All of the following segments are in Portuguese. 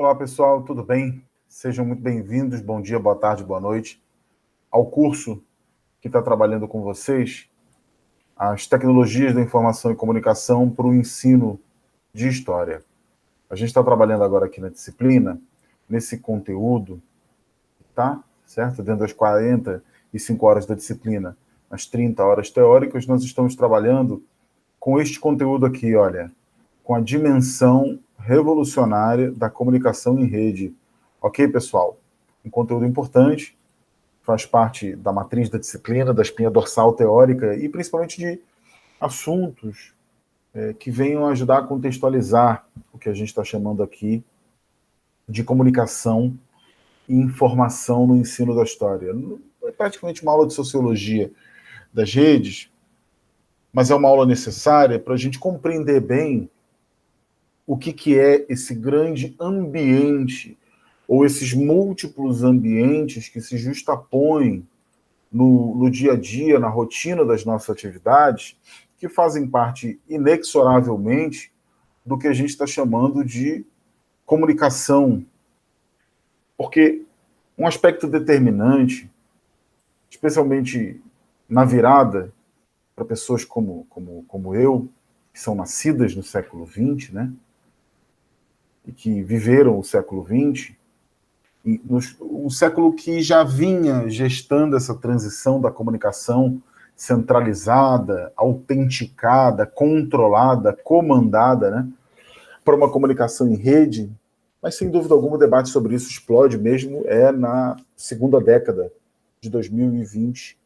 Olá, pessoal, tudo bem? Sejam muito bem-vindos, bom dia, boa tarde, boa noite, ao curso que está trabalhando com vocês as tecnologias da informação e comunicação para o ensino de história. A gente está trabalhando agora aqui na disciplina, nesse conteúdo, tá? Certo? Dentro das 45 horas da disciplina, as 30 horas teóricas, nós estamos trabalhando com este conteúdo aqui, olha, com a dimensão revolucionária da comunicação em rede. Ok, pessoal? Um conteúdo importante, faz parte da matriz da disciplina, da espinha dorsal teórica e principalmente de assuntos que venham ajudar a contextualizar o que a gente está chamando aqui de comunicação e informação no ensino da história. É praticamente uma aula de sociologia das redes, mas é uma aula necessária para a gente compreender bem o que é esse grande ambiente, ou esses múltiplos ambientes que se justapõem no dia a dia, na rotina das nossas atividades, que fazem parte inexoravelmente do que a gente está chamando de comunicação. Porque um aspecto determinante, especialmente na virada, para pessoas como eu, que são nascidas no século XX, né? E que viveram o século XX, um século que já vinha gestando essa transição da comunicação centralizada, autenticada, controlada, comandada, né, para uma comunicação em rede, mas sem dúvida alguma o debate sobre isso explode mesmo na segunda década de 2020,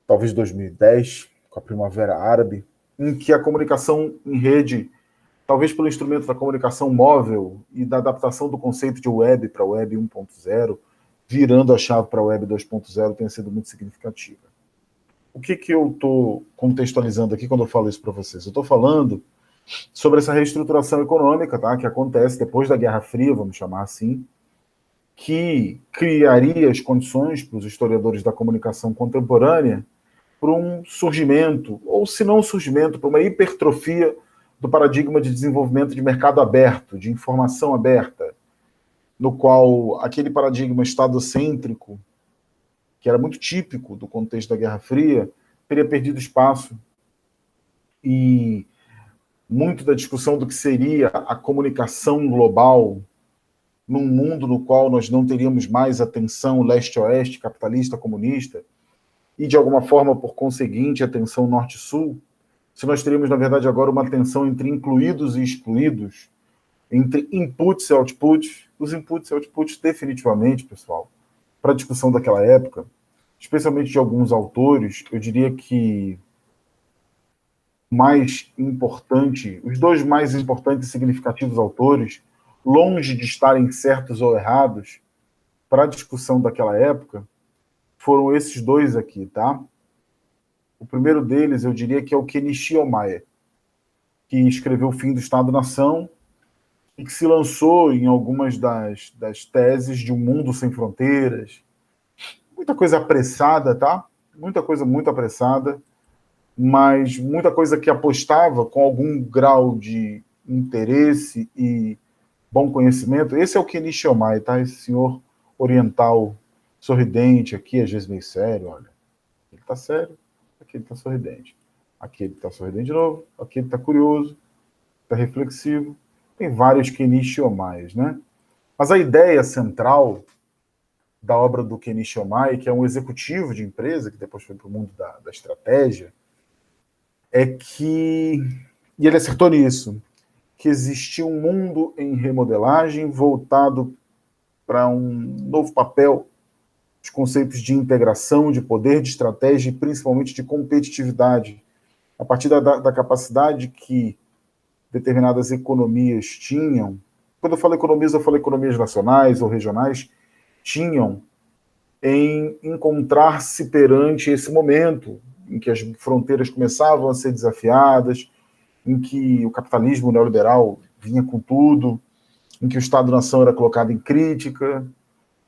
talvez 2010, com a Primavera Árabe, em que a comunicação em rede, talvez pelo instrumento da comunicação móvel e da adaptação do conceito de web para web 1.0, virando a chave para a web 2.0, tenha sido muito significativa. O que eu estou contextualizando aqui quando eu falo isso para vocês? Eu estou falando sobre essa reestruturação econômica, tá, que acontece depois da Guerra Fria, vamos chamar assim, que criaria as condições para os historiadores da comunicação contemporânea para um surgimento, ou se não um surgimento, para uma hipertrofia do paradigma de desenvolvimento de mercado aberto, de informação aberta, no qual aquele paradigma estadocêntrico, que era muito típico do contexto da Guerra Fria, teria perdido espaço. E muito da discussão do que seria a comunicação global num mundo no qual nós não teríamos mais a tensão leste-oeste, capitalista, comunista, e de alguma forma, por conseguinte, a tensão norte-sul, se nós teríamos, na verdade, agora uma tensão entre incluídos e excluídos, entre inputs e outputs, os inputs e outputs definitivamente, pessoal, para a discussão daquela época, especialmente de alguns autores, eu diria que mais importante, os dois mais importantes e significativos autores, longe de estarem certos ou errados, para a discussão daquela época, foram esses dois aqui, tá? O primeiro deles, eu diria que é o Kenichi Omae, que escreveu O Fim do Estado-Nação e que se lançou em algumas das teses de Um Mundo Sem Fronteiras. Muita coisa apressada, tá? Muita coisa muito apressada, mas muita coisa que apostava com algum grau de interesse e bom conhecimento. Esse é o Kenichi Omae, tá? Esse senhor oriental sorridente aqui, às vezes meio sério, olha. Ele tá sério, aqui ele tá sorridente. Aqui ele tá sorridente de novo, aqui ele tá curioso, tá reflexivo. Tem vários Kenichi Omais, né? Mas a ideia central da obra do Kenichi Omae, que é um executivo de empresa, que depois foi para o mundo da estratégia, é que, e ele acertou nisso, que existia um mundo em remodelagem voltado para um novo papel, os conceitos de integração, de poder, de estratégia e principalmente de competitividade, a partir da capacidade que determinadas economias tinham. Quando eu falo economias, eu falo economias nacionais ou regionais, tinham em encontrar-se perante esse momento em que as fronteiras começavam a ser desafiadas, em que o capitalismo neoliberal vinha com tudo, em que o Estado-nação era colocado em crítica,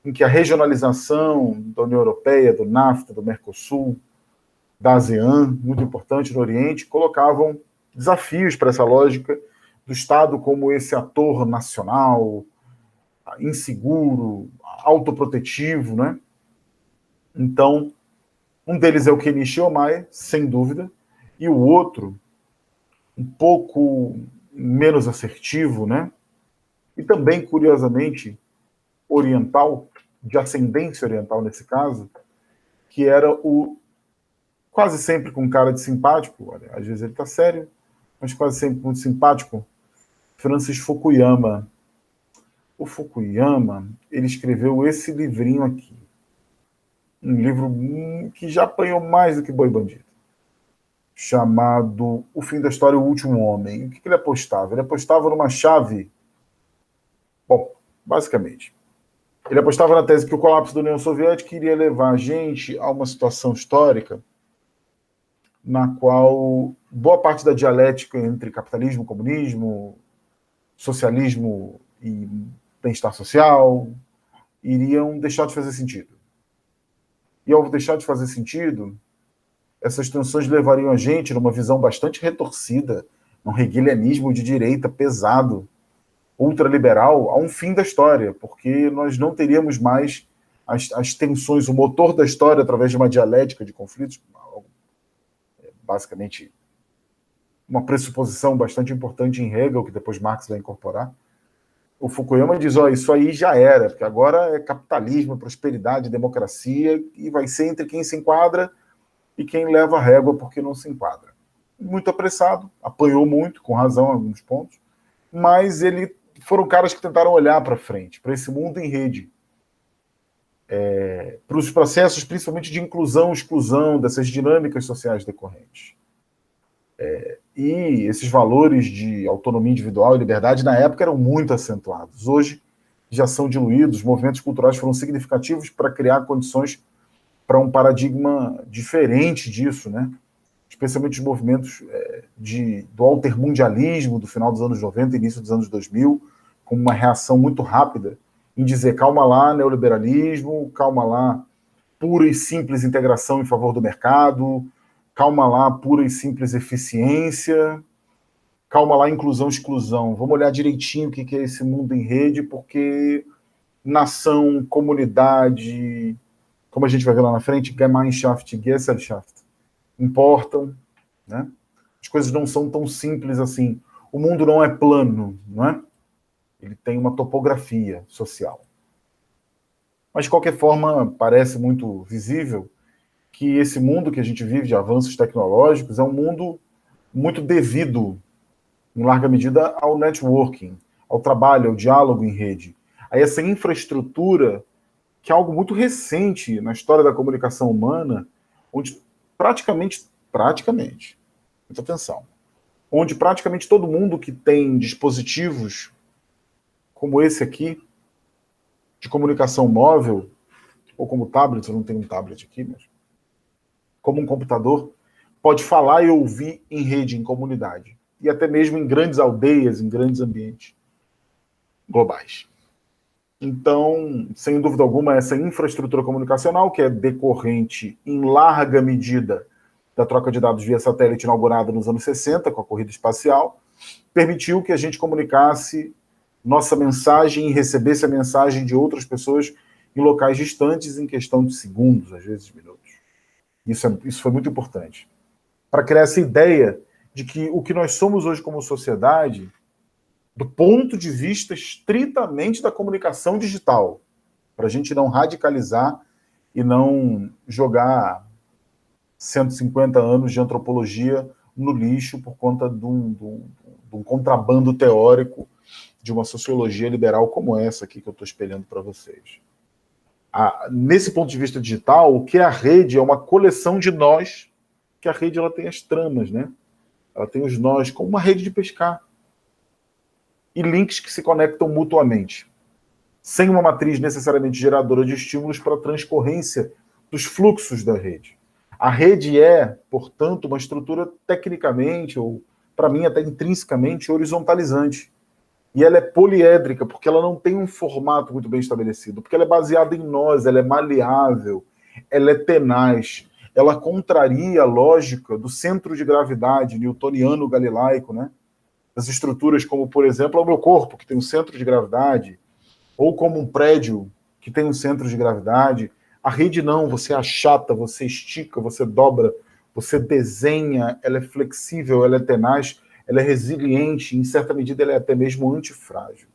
em que a regionalização da União Europeia, do NAFTA, do Mercosul, da ASEAN, muito importante no Oriente, colocavam desafios para essa lógica do Estado como esse ator nacional, inseguro, autoprotetivo, né? Então, um deles é o Kenichi Ohmae, sem dúvida, e o outro, um pouco menos assertivo, né? E também, curiosamente, oriental, de ascendência oriental nesse caso, que era o quase sempre com cara de simpático, olha, às vezes ele está sério, mas quase sempre muito simpático, Francis Fukuyama. O Fukuyama, ele escreveu esse livrinho aqui, um livro que já apanhou mais do que Boi Bandido, chamado O Fim da História, o Último Homem. O que ele apostava? Ele apostava numa chave. Bom, basicamente, ele apostava na tese que o colapso da União Soviética iria levar a gente a uma situação histórica na qual boa parte da dialética entre capitalismo, comunismo, socialismo e bem-estar social iriam deixar de fazer sentido. E ao deixar de fazer sentido, essas tensões levariam a gente, numa visão bastante retorcida, num hegelianismo de direita pesado, ultraliberal, a um fim da história, porque nós não teríamos mais as tensões, o motor da história através de uma dialética de conflitos, basicamente uma pressuposição bastante importante em Hegel, que depois Marx vai incorporar. O Fukuyama diz, isso aí já era, porque agora é capitalismo, prosperidade, democracia, e vai ser entre quem se enquadra e quem leva a régua porque não se enquadra. Muito apressado, apanhou muito, com razão em alguns pontos, mas foram caras que tentaram olhar para frente, para esse mundo em rede, para os processos, principalmente de inclusão, exclusão, dessas dinâmicas sociais decorrentes. E esses valores de autonomia individual e liberdade, na época, eram muito acentuados. Hoje, já são diluídos, os movimentos culturais foram significativos para criar condições para um diferente disso, né? Especialmente os movimentos do altermundialismo do final dos anos 90 início dos anos 2000, com uma reação muito rápida em dizer, calma lá, neoliberalismo, calma lá, pura e simples integração em favor do mercado, calma lá, pura e simples eficiência, calma lá, inclusão, exclusão. Vamos olhar direitinho o que é esse mundo em rede, porque nação, comunidade, como a gente vai ver lá na frente, Gemeinschaft, Gesellschaft, importam, né? As coisas não são tão simples assim. O mundo não é plano, não é? Ele tem uma topografia social. Mas, de qualquer forma, parece muito visível que esse mundo que a gente vive de avanços tecnológicos é um mundo muito devido, em larga medida, ao networking, ao trabalho, ao diálogo em rede. Aí essa infraestrutura, que é algo muito recente na história da comunicação humana, onde praticamente, muita atenção, onde praticamente todo mundo que tem dispositivos como esse aqui, de comunicação móvel, ou como tablet, eu não tenho um tablet aqui, mas como um computador, pode falar e ouvir em rede, em comunidade, e até mesmo em grandes aldeias, em grandes ambientes globais. Então, sem dúvida alguma, essa infraestrutura comunicacional, que é decorrente em larga medida da troca de dados via satélite inaugurada nos anos 60, com a corrida espacial, permitiu que a gente comunicasse nossa mensagem e recebesse a mensagem de outras pessoas em locais distantes em questão de segundos, às vezes minutos. Isso foi muito importante. Para criar essa ideia de que o que nós somos hoje como sociedade, do ponto de vista estritamente da comunicação digital, para a gente não radicalizar e não jogar 150 anos de antropologia no lixo por conta de um contrabando teórico de uma sociologia liberal como essa aqui que eu estou espelhando para vocês. Nesse ponto de vista digital, o que é a rede é uma coleção de nós, que a rede ela tem as tramas, né? Ela tem os nós, como uma rede de pescar. E links que se conectam mutuamente, sem uma matriz necessariamente geradora de estímulos para a transcorrência dos fluxos da rede. A rede é, portanto, uma estrutura tecnicamente, ou para mim até intrinsecamente, horizontalizante. E ela é poliédrica, porque ela não tem um formato muito bem estabelecido, porque ela é baseada em nós, ela é maleável, ela é tenaz, ela contraria a lógica do centro de gravidade newtoniano-galilaico, né? das estruturas como, por exemplo, o meu corpo, que tem um centro de gravidade, ou como um prédio que tem um centro de gravidade. A rede não, você achata, você estica, você dobra, você desenha, ela é flexível, ela é tenaz, ela é resiliente, em certa medida ela é até mesmo antifrágil.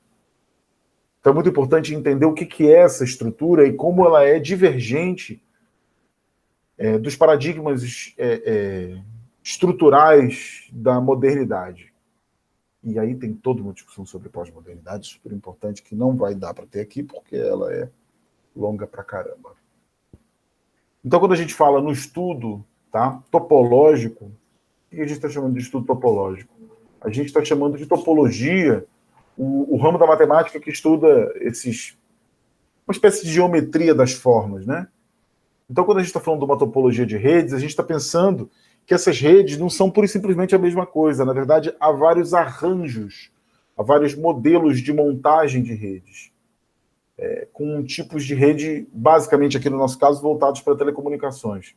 Então é muito importante entender o que é essa estrutura e como ela é divergente dos paradigmas estruturais da modernidade. E aí tem toda uma discussão sobre pós-modernidade, super importante, que não vai dar para ter aqui, porque ela é longa pra caramba. Então, quando a gente fala no estudo, tá, topológico, o que a gente está chamando de estudo topológico? A gente está chamando de topologia o ramo da matemática que estuda uma espécie de geometria das formas, né? Então, quando a gente está falando de uma topologia de redes, a gente está pensando que essas redes não são pura e simplesmente a mesma coisa. Na verdade, há vários arranjos, há vários modelos de montagem de redes, com tipos de rede, basicamente aqui no nosso caso, voltados para telecomunicações.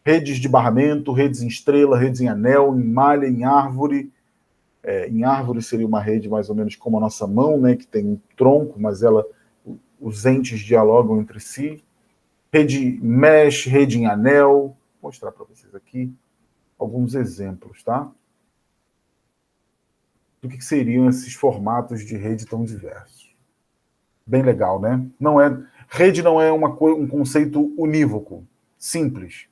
Redes de barramento, redes em estrela, redes em anel, em malha, em árvore. Em árvore seria uma rede mais ou menos como a nossa mão, né, que tem um tronco, mas os entes dialogam entre si. Rede mesh, rede em anel. Vou mostrar para vocês aqui alguns exemplos, tá? Do que seriam esses formatos de rede tão diversos. Bem legal, né? Rede não é um conceito unívoco, simples.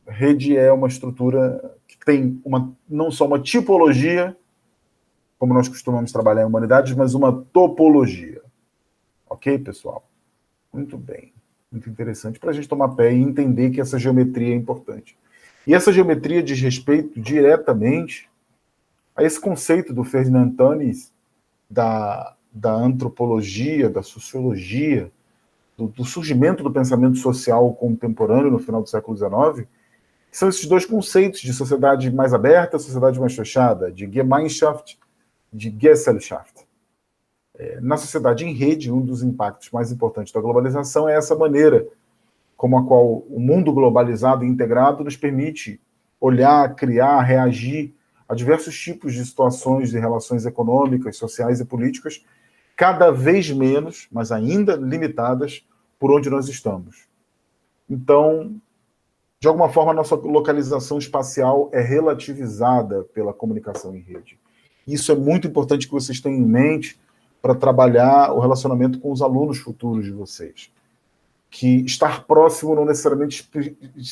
Rede é uma estrutura que tem não só uma tipologia, como nós costumamos trabalhar em humanidades, mas uma topologia. Ok, pessoal? Muito bem. Muito interessante para a gente tomar pé e entender que essa geometria é importante. E essa geometria diz respeito diretamente a esse conceito do Ferdinand Tönnies, da antropologia, da sociologia, do surgimento do pensamento social contemporâneo no final do século XIX, que são esses dois conceitos de sociedade mais aberta, sociedade mais fechada, de Gemeinschaft, de Gesellschaft. Na sociedade em rede, um dos impactos mais importantes da globalização é essa maneira como a qual o mundo globalizado e integrado nos permite olhar, criar, reagir a diversos tipos de situações de relações econômicas, sociais e políticas, cada vez menos, mas ainda limitadas, por onde nós estamos. Então, de alguma forma, a nossa localização espacial é relativizada pela comunicação em rede. Isso é muito importante que vocês tenham em mente para trabalhar o relacionamento com os alunos futuros de vocês. Que estar próximo não necessariamente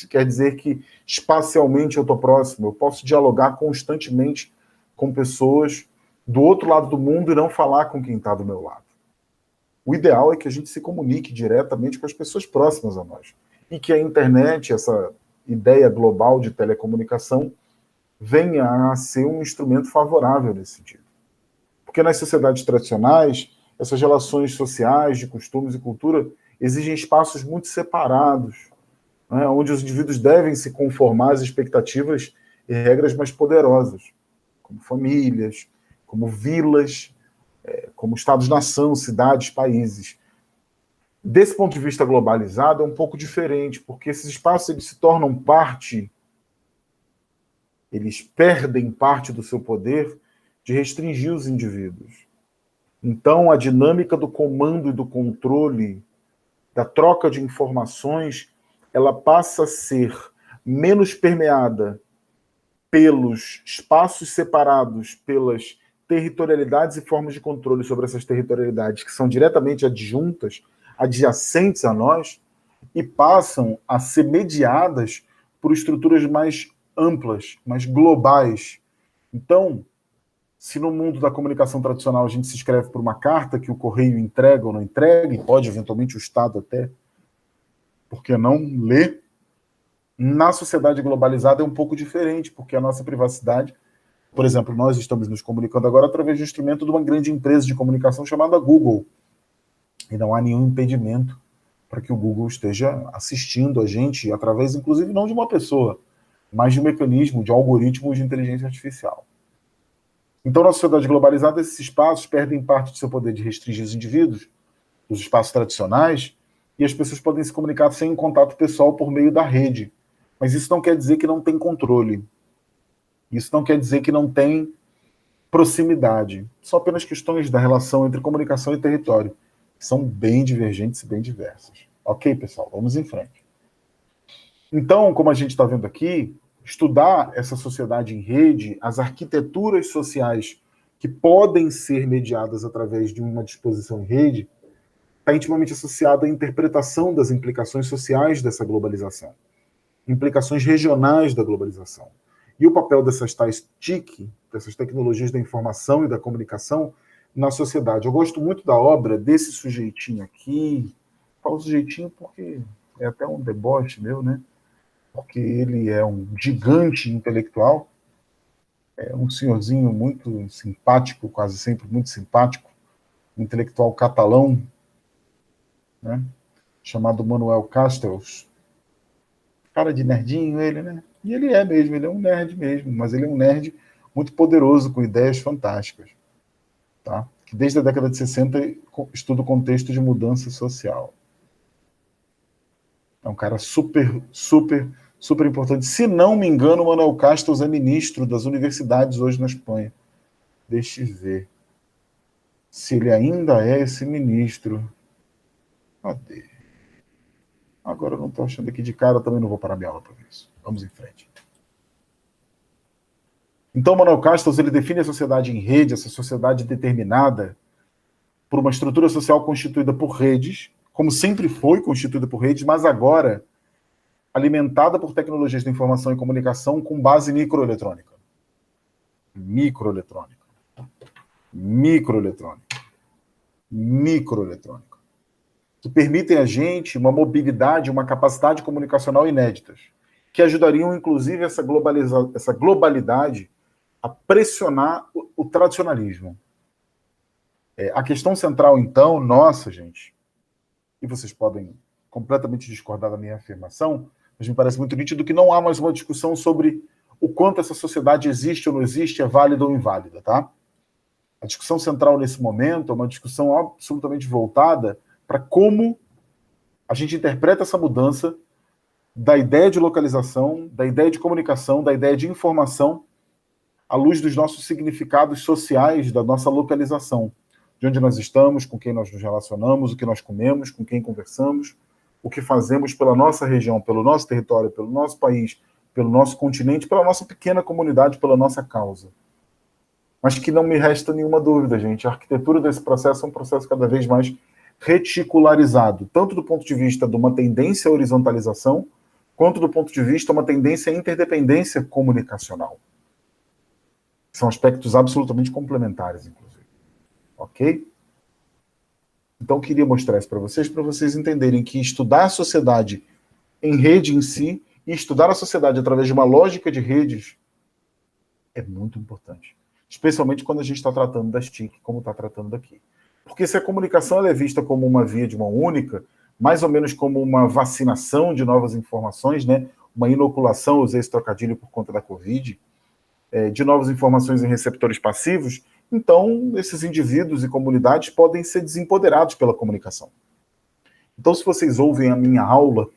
quer dizer que espacialmente eu estou próximo. Eu posso dialogar constantemente com pessoas do outro lado do mundo e não falar com quem está do meu lado. O ideal é que a gente se comunique diretamente com as pessoas próximas a nós. E que a internet, essa ideia global de telecomunicação, venha a ser um instrumento favorável nesse sentido. Porque nas sociedades tradicionais, essas relações sociais, de costumes e cultura, exigem espaços muito separados, né, onde os indivíduos devem se conformar às expectativas e regras mais poderosas, como famílias, como vilas, como estados-nação, cidades, países. Desse ponto de vista globalizado, é um pouco diferente, porque esses espaços eles se tornam parte, eles perdem parte do seu poder de restringir os indivíduos. Então, a dinâmica do comando e do controle, da troca de informações, ela passa a ser menos permeada pelos espaços separados, pelas territorialidades e formas de controle sobre essas territorialidades, que são diretamente adjuntas, adjacentes a nós, e passam a ser mediadas por estruturas mais amplas, mais globais. Então, se no mundo da comunicação tradicional a gente se escreve por uma carta que o correio entrega ou não entrega, e pode eventualmente o Estado até, por que não ler? Na sociedade globalizada é um pouco diferente, porque a nossa privacidade, por exemplo, nós estamos nos comunicando agora através de um instrumento de uma grande empresa de comunicação chamada Google. E não há nenhum impedimento para que o Google esteja assistindo a gente, através, inclusive, não de uma pessoa, mas de um mecanismo, de algoritmos de inteligência artificial. Então, na sociedade globalizada, esses espaços perdem parte do seu poder de restringir os indivíduos, os espaços tradicionais, e as pessoas podem se comunicar sem contato pessoal por meio da rede. Mas isso não quer dizer que não tem controle. Isso não quer dizer que não tem proximidade. São apenas questões da relação entre comunicação e território, que são bem divergentes e bem diversas. Ok, pessoal? Vamos em frente. Então, como a gente está vendo aqui, estudar essa sociedade em rede, as arquiteturas sociais que podem ser mediadas através de uma disposição em rede, está intimamente associado à interpretação das implicações sociais dessa globalização, implicações regionais da globalização. E o papel dessas tais TIC, dessas tecnologias da informação e da comunicação, na sociedade. Eu gosto muito da obra desse sujeitinho aqui. Falo sujeitinho porque é até um deboche meu, né? Porque ele é um gigante intelectual, é um senhorzinho muito simpático, quase sempre muito simpático, intelectual catalão, né? Chamado Manuel Castells. Cara de nerdinho ele, né? E ele é mesmo, ele é um nerd mesmo, mas ele é um nerd muito poderoso, com ideias fantásticas, tá? Que desde a década de 60 estuda o contexto de mudança social. É um cara super importante. Se não me engano, o Manuel Castells é ministro das universidades hoje na Espanha. Deixa eu ver se ele ainda é esse ministro. Cadê? Agora eu não estou achando aqui de cara, também não vou parar minha aula para ver isso. Vamos em frente. Então, Manuel Castells, ele define a sociedade em rede, essa sociedade determinada por uma estrutura social constituída por redes, como sempre foi constituída por redes, mas agora alimentada por tecnologias de informação e comunicação com base microeletrônica. Microeletrônica. Que permitem a gente uma mobilidade, uma capacidade comunicacional inéditas, que ajudariam, inclusive, essa globalidade a pressionar o tradicionalismo. A questão central, então, nossa, gente, e vocês podem completamente discordar da minha afirmação, mas me parece muito nítido que não há mais uma discussão sobre o quanto essa sociedade existe ou não existe, é válida ou inválida, tá? A discussão central nesse momento é uma discussão absolutamente voltada para como a gente interpreta essa mudança da ideia de localização, da ideia de comunicação, da ideia de informação, à luz dos nossos significados sociais, da nossa localização, de onde nós estamos, com quem nós nos relacionamos, o que nós comemos, com quem conversamos, o que fazemos pela nossa região, pelo nosso território, pelo nosso país, pelo nosso continente, pela nossa pequena comunidade, pela nossa causa. Mas que não me resta nenhuma dúvida, gente, a arquitetura desse processo é um processo cada vez mais reticularizado, tanto do ponto de vista de uma tendência à horizontalização, quanto do ponto de vista de uma tendência à interdependência comunicacional. São aspectos absolutamente complementares, inclusive. Ok? Então, eu queria mostrar isso para vocês entenderem que estudar a sociedade em rede em si e estudar a sociedade através de uma lógica de redes é muito importante. Especialmente quando a gente está tratando das TIC, como está tratando daqui. Porque se a comunicação ela é vista como uma via de mão única, mais ou menos como uma vacinação de novas informações, né? Uma inoculação, usei esse trocadilho por conta da Covid, de novas informações em receptores passivos, então esses indivíduos e comunidades podem ser desempoderados pela comunicação. Então, se vocês ouvem a minha aula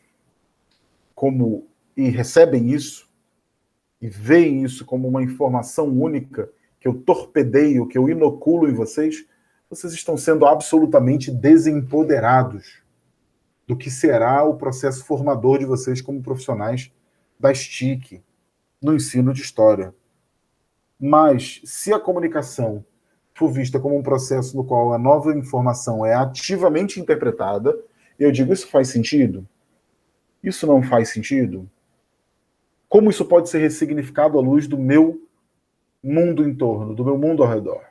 e recebem isso, e veem isso como uma informação única, que eu torpedeio, que eu inoculo em vocês, vocês estão sendo absolutamente desempoderados do que será o processo formador de vocês como profissionais das TIC, no ensino de história. Mas, se a comunicação for vista como um processo no qual a nova informação é ativamente interpretada, eu digo, isso faz sentido? Isso não faz sentido? Como isso pode ser ressignificado à luz do meu mundo em torno, do meu mundo ao redor?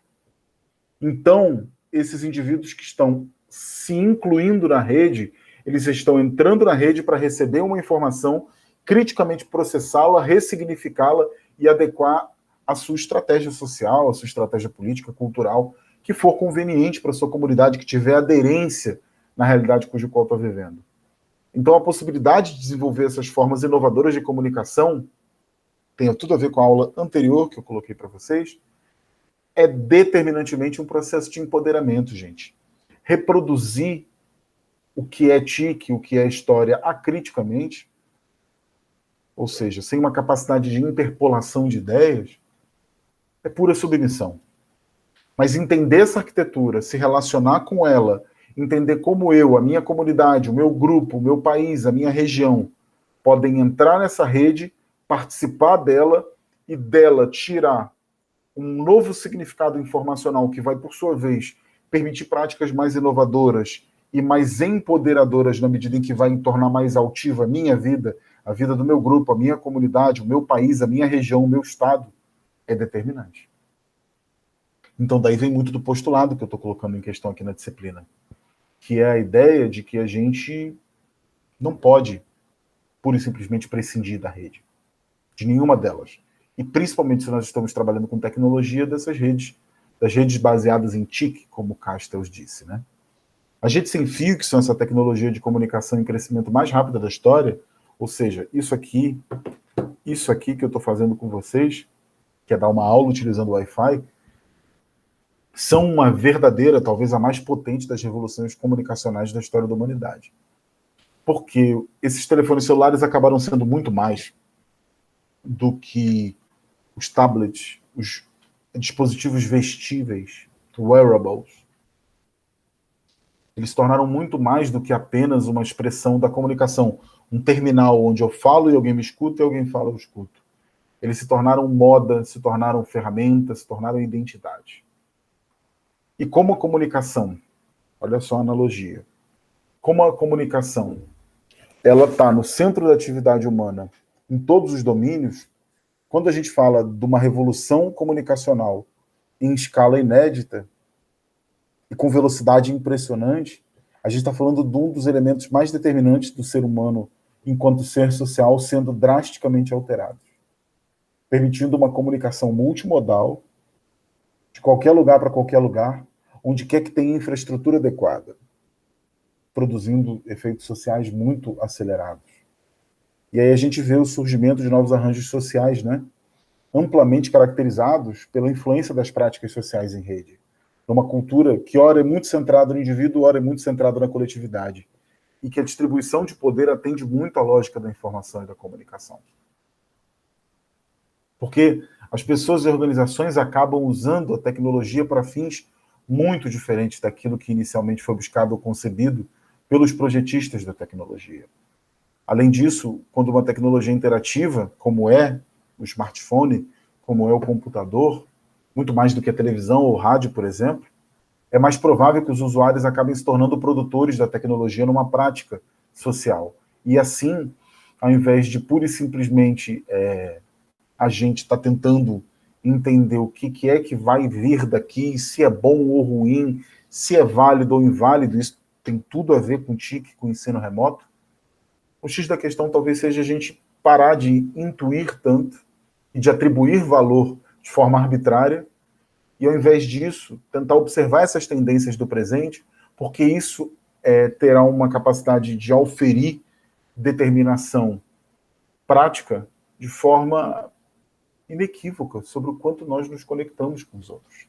Então, esses indivíduos que estão se incluindo na rede, eles estão entrando na rede para receber uma informação, criticamente processá-la, ressignificá-la e adequar a sua estratégia social, a sua estratégia política, cultural, que for conveniente para a sua comunidade, que tiver aderência na realidade cujo qual está vivendo. Então, a possibilidade de desenvolver essas formas inovadoras de comunicação, tem tudo a ver com a aula anterior que eu coloquei para vocês, é determinantemente um processo de empoderamento, gente. Reproduzir o que é TIC, o que é história acriticamente, ou seja, sem uma capacidade de interpolação de ideias, é pura submissão. Mas entender essa arquitetura, se relacionar com ela, entender como eu, a minha comunidade, o meu grupo, o meu país, a minha região podem entrar nessa rede, participar dela e dela tirar um novo significado informacional que vai, por sua vez, permitir práticas mais inovadoras e mais empoderadoras na medida em que vai tornar mais altiva a minha vida, a vida do meu grupo, a minha comunidade, o meu país, a minha região, o meu estado, é determinante. Então, daí vem muito do postulado que eu estou colocando em questão aqui na disciplina, que é a ideia de que a gente não pode, pura e simplesmente, prescindir da rede, de nenhuma delas. E principalmente se nós estamos trabalhando com tecnologia dessas redes, das redes baseadas em TIC, como Castells disse, né? As redes sem fio, que são essa tecnologia de comunicação em crescimento mais rápida da história, ou seja, isso aqui que eu estou fazendo com vocês, que é dar uma aula utilizando o Wi-Fi, são uma verdadeira, talvez a mais potente das revoluções comunicacionais da história da humanidade. Porque esses telefones celulares acabaram sendo muito mais do que os tablets, os dispositivos vestíveis, wearables. Eles se tornaram muito mais do que apenas uma expressão da comunicação, um terminal onde eu falo e alguém me escuta e alguém fala e eu escuto. Eles se tornaram moda, se tornaram ferramentas, se tornaram identidade. E como a comunicação, olha só a analogia, como a comunicação ela está no centro da atividade humana em todos os domínios, quando a gente fala de uma revolução comunicacional em escala inédita e com velocidade impressionante, a gente está falando de um dos elementos mais determinantes do ser humano enquanto ser social sendo drasticamente alterado, permitindo uma comunicação multimodal, de qualquer lugar para qualquer lugar, onde quer que tenha infraestrutura adequada, produzindo efeitos sociais muito acelerados. E aí a gente vê o surgimento de novos arranjos sociais, né? Amplamente caracterizados pela influência das práticas sociais em rede. Uma cultura que ora é muito centrada no indivíduo, ora é muito centrada na coletividade. E que a distribuição de poder atende muito à lógica da informação e da comunicação. Porque as pessoas e organizações acabam usando a tecnologia para fins muito diferentes daquilo que inicialmente foi buscado ou concebido pelos projetistas da tecnologia. Além disso, quando uma tecnologia interativa, como é o smartphone, como é o computador, muito mais do que a televisão ou rádio, por exemplo, é mais provável que os usuários acabem se tornando produtores da tecnologia numa prática social. E assim, ao invés de pura e simplesmente a gente estar tentando entender o que é que vai vir daqui, se é bom ou ruim, se é válido ou inválido, isso tem tudo a ver com TIC, com ensino remoto, o X da questão talvez seja a gente parar de intuir tanto e de atribuir valor de forma arbitrária e, ao invés disso, tentar observar essas tendências do presente, porque isso terá uma capacidade de auferir determinação prática de forma inequívoca sobre o quanto nós nos conectamos com os outros.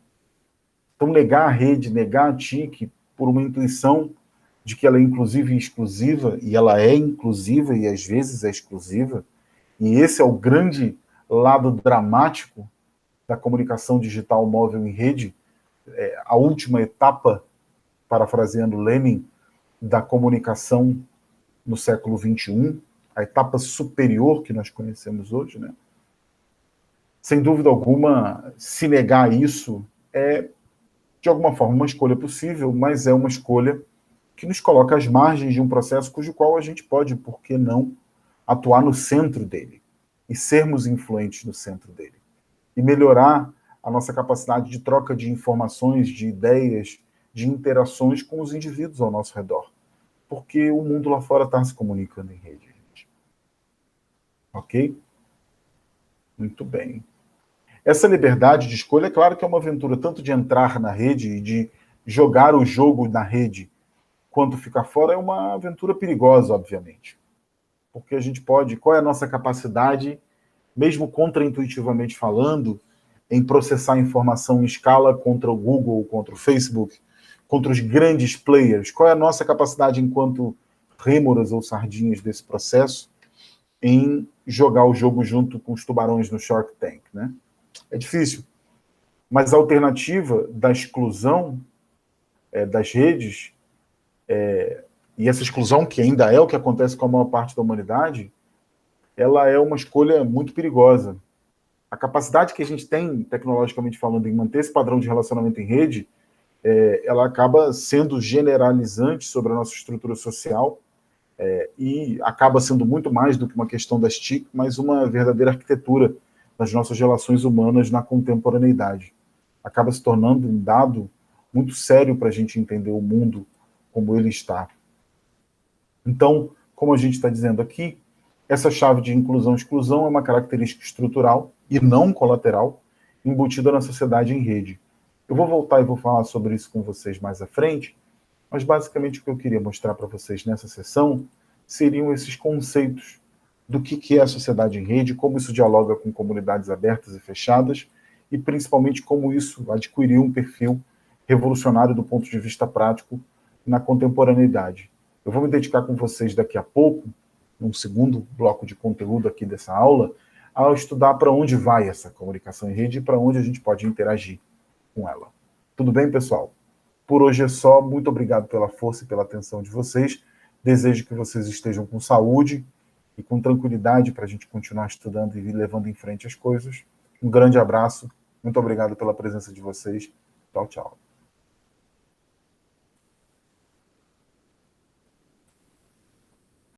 Então, negar a rede, negar a TIC por uma intuição de que ela é inclusive e exclusiva, e ela é inclusiva e às vezes é exclusiva, e esse é o grande lado dramático da comunicação digital móvel em rede, a última etapa, parafraseando Lenin, da comunicação no século XXI, a etapa superior que nós conhecemos hoje, né? Sem dúvida alguma, se negar isso é, de alguma forma, uma escolha possível, mas é uma escolha que nos coloca às margens de um processo cujo qual a gente pode, por que não, atuar no centro dele e sermos influentes no centro dele e melhorar a nossa capacidade de troca de informações, de ideias, de interações com os indivíduos ao nosso redor, porque o mundo lá fora está se comunicando em rede, gente. Ok? Muito bem. Essa liberdade de escolha, é claro que é uma aventura tanto de entrar na rede e de jogar o jogo na rede, quanto ficar fora, é uma aventura perigosa, obviamente. Porque a gente pode... Qual é a nossa capacidade, mesmo contraintuitivamente falando, em processar informação em escala contra o Google, contra o Facebook, contra os grandes players? Qual é a nossa capacidade enquanto rêmoras ou sardinhas desse processo em jogar o jogo junto com os tubarões no Shark Tank, né? É difícil. Mas a alternativa da exclusão das redes, e essa exclusão, que ainda é o que acontece com a maior parte da humanidade, ela é uma escolha muito perigosa. A capacidade que a gente tem, tecnologicamente falando, em manter esse padrão de relacionamento em rede, ela acaba sendo generalizante sobre a nossa estrutura social, e acaba sendo muito mais do que uma questão das TIC, mas uma verdadeira arquitetura das nossas relações humanas na contemporaneidade. Acaba se tornando um dado muito sério para a gente entender o mundo como ele está. Então, como a gente está dizendo aqui, essa chave de inclusão-exclusão é uma característica estrutural e não colateral embutida na sociedade em rede. Eu vou voltar e vou falar sobre isso com vocês mais à frente, mas basicamente o que eu queria mostrar para vocês nessa sessão seriam esses conceitos do que é a sociedade em rede, como isso dialoga com comunidades abertas e fechadas, e principalmente como isso adquiriu um perfil revolucionário do ponto de vista prático na contemporaneidade. Eu vou me dedicar com vocês daqui a pouco, num segundo bloco de conteúdo aqui dessa aula, a estudar para onde vai essa comunicação em rede e para onde a gente pode interagir com ela. Tudo bem, pessoal? Por hoje é só. Muito obrigado pela força e pela atenção de vocês. Desejo que vocês estejam com saúde e com tranquilidade para a gente continuar estudando e levando em frente as coisas. Um grande abraço. Muito obrigado pela presença de vocês. Tchau, tchau.